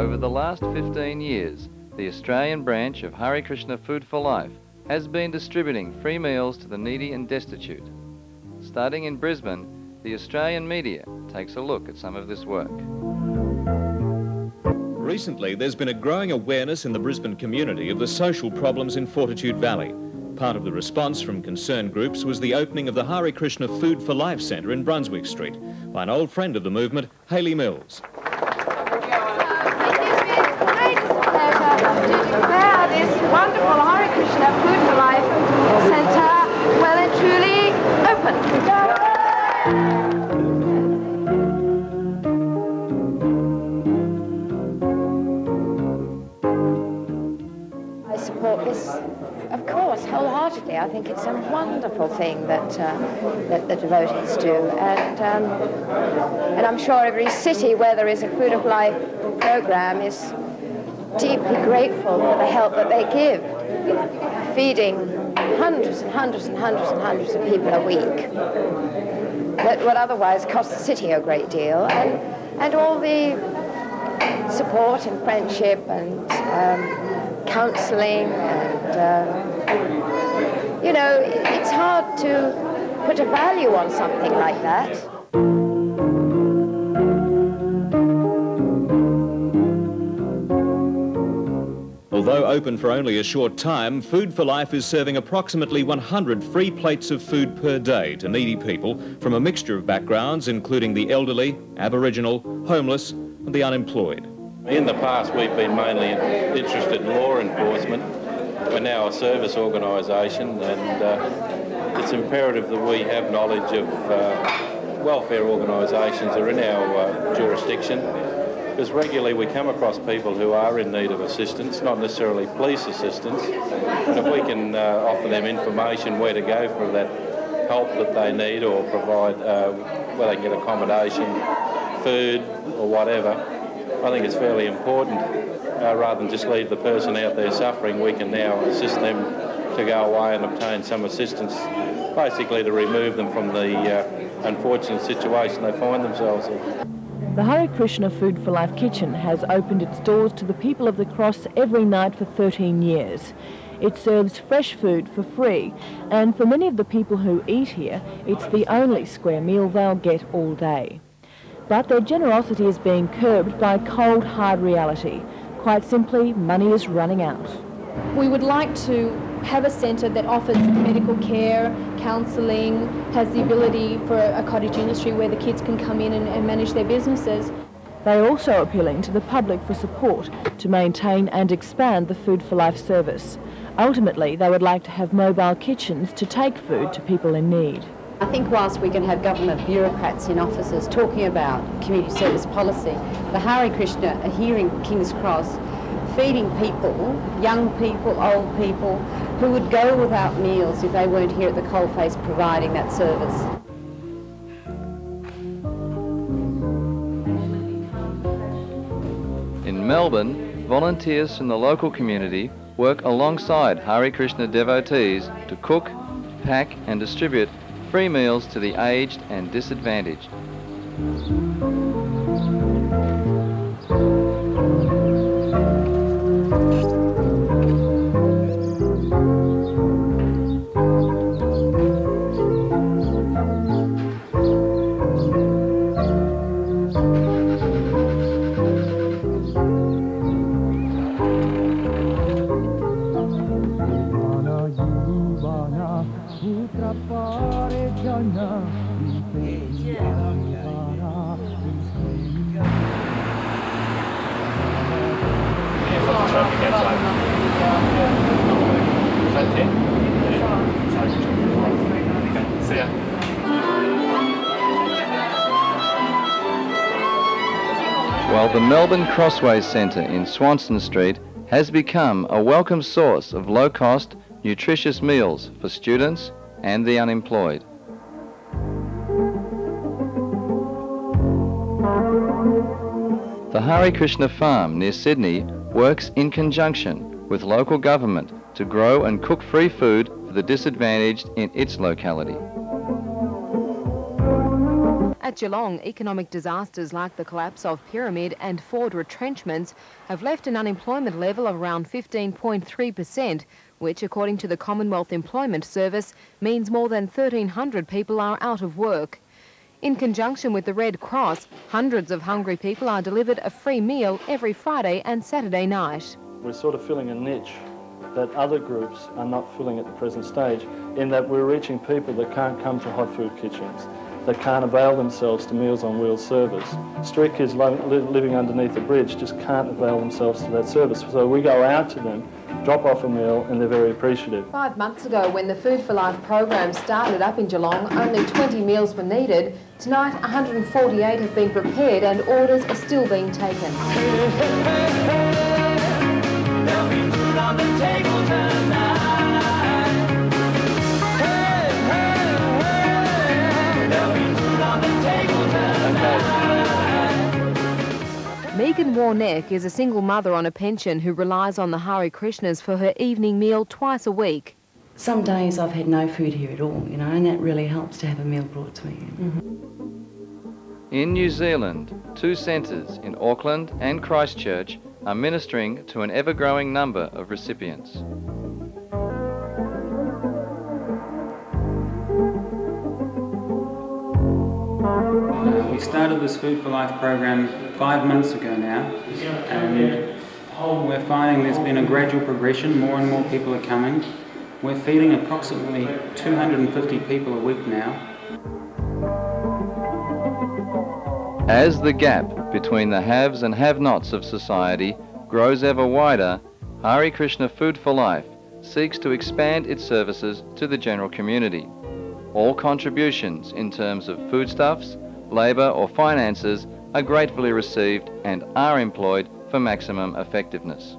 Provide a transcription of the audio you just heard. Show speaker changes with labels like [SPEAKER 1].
[SPEAKER 1] Over the last 15 years, the Australian branch of Hare Krishna FoodForLife has been distributing free meals to the needy and destitute. Starting in Brisbane, the Australian media takes a look at some of this work.
[SPEAKER 2] Recently, there's been a growing awareness in the Brisbane community of the social problems in Fortitude Valley. Part of the response from concerned groups was the opening of the Hare Krishna FoodForLife Centre in Brunswick Street by an old friend of the movement, Hayley Mills.
[SPEAKER 3] To declare this wonderful Hare Krishna FoodForLife Centre well and truly open.
[SPEAKER 4] I support this, of course, wholeheartedly. I think it's a wonderful thing that the devotees do, and I'm sure every city where there is a Food of Life program is deeply grateful for the help that they give, feeding hundreds and hundreds and hundreds and hundreds of people a week that would otherwise cost the city a great deal, and all the support and friendship and counselling, and you know, it's hard to put a value on something like that.
[SPEAKER 2] Although open for only a short time, FoodForLife is serving approximately 100 free plates of food per day to needy people from a mixture of backgrounds, including the elderly, Aboriginal, homeless, and the unemployed.
[SPEAKER 5] In the past, we've been mainly interested in law enforcement. We're now a service organisation, and it's imperative that we have knowledge of welfare organisations that are in our jurisdiction, because regularly we come across people who are in need of assistance, not necessarily police assistance, and if we can offer them information where to go for that help that they need, or provide where they can get accommodation, food or whatever, I think it's fairly important. Rather than just leave the person out there suffering, we can now assist them to go away and obtain some assistance, basically to remove them from the unfortunate situation they find themselves in.
[SPEAKER 6] The Hare Krishna FoodForLife kitchen has opened its doors to the people of the Cross every night for 13 years. It serves fresh food for free, and for many of the people who eat here, it's the only square meal they'll get all day. But their generosity is being curbed by cold, hard reality. Quite simply, money is running out.
[SPEAKER 7] We would like to have a centre that offers medical care, counselling, has the ability for a cottage industry where the kids can come in and manage their businesses.
[SPEAKER 6] They're also appealing to the public for support to maintain and expand the FoodForLife service. Ultimately, they would like to have mobile kitchens to take food to people in need.
[SPEAKER 8] I think whilst we can have government bureaucrats in offices talking about community service policy, the Hare Krishna are here in King's Cross feeding people, young people, old people, who would go without meals if they weren't here at the coalface providing that service.
[SPEAKER 1] In Melbourne, volunteers from the local community work alongside Hare Krishna devotees to cook, pack and distribute free meals to the aged and disadvantaged. While the Melbourne Crossways Centre in Swanston Street has become a welcome source of low-cost, nutritious meals for students and the unemployed. The Hare Krishna farm near Sydney works in conjunction with local government to grow and cook free food for the disadvantaged in its locality.
[SPEAKER 9] At Geelong, economic disasters like the collapse of Pyramid and Ford retrenchments have left an unemployment level of around 15.3%, which, according to the Commonwealth Employment Service, means more than 1,300 people are out of work. In conjunction with the Red Cross, hundreds of hungry people are delivered a free meal every Friday and Saturday night.
[SPEAKER 10] We're sort of filling a niche that other groups are not filling at the present stage, in that we're reaching people that can't come to hot food kitchens, that can't avail themselves to Meals on Wheels service. Street kids living underneath a bridge just can't avail themselves to that service. So we go out to them, drop off a meal, and they're very appreciative.
[SPEAKER 9] 5 months ago, when the Food for Life program started up in Geelong, only 20 meals were needed. Tonight, 148 have been prepared and orders are still being taken.
[SPEAKER 11] There'll be food on the table tonight.
[SPEAKER 9] Megan Warneck is a single mother on a pension who relies on the Hare Krishnas for her evening meal twice a week.
[SPEAKER 12] Some days I've had no food here at all, you know, and that really helps to have a meal brought to me.
[SPEAKER 1] In New Zealand, 2 centres in Auckland and Christchurch are ministering to an ever-growing number of recipients.
[SPEAKER 13] We started this Food for Life program 5 months ago now, and we're finding there's been a gradual progression. More and more people are coming. We're feeding approximately 250 people a week now.
[SPEAKER 1] As the gap between the haves and have-nots of society grows ever wider, Hare Krishna Food for Life seeks to expand its services to the general community. All contributions in terms of foodstuffs, labour or finances are gratefully received and are employed for maximum effectiveness.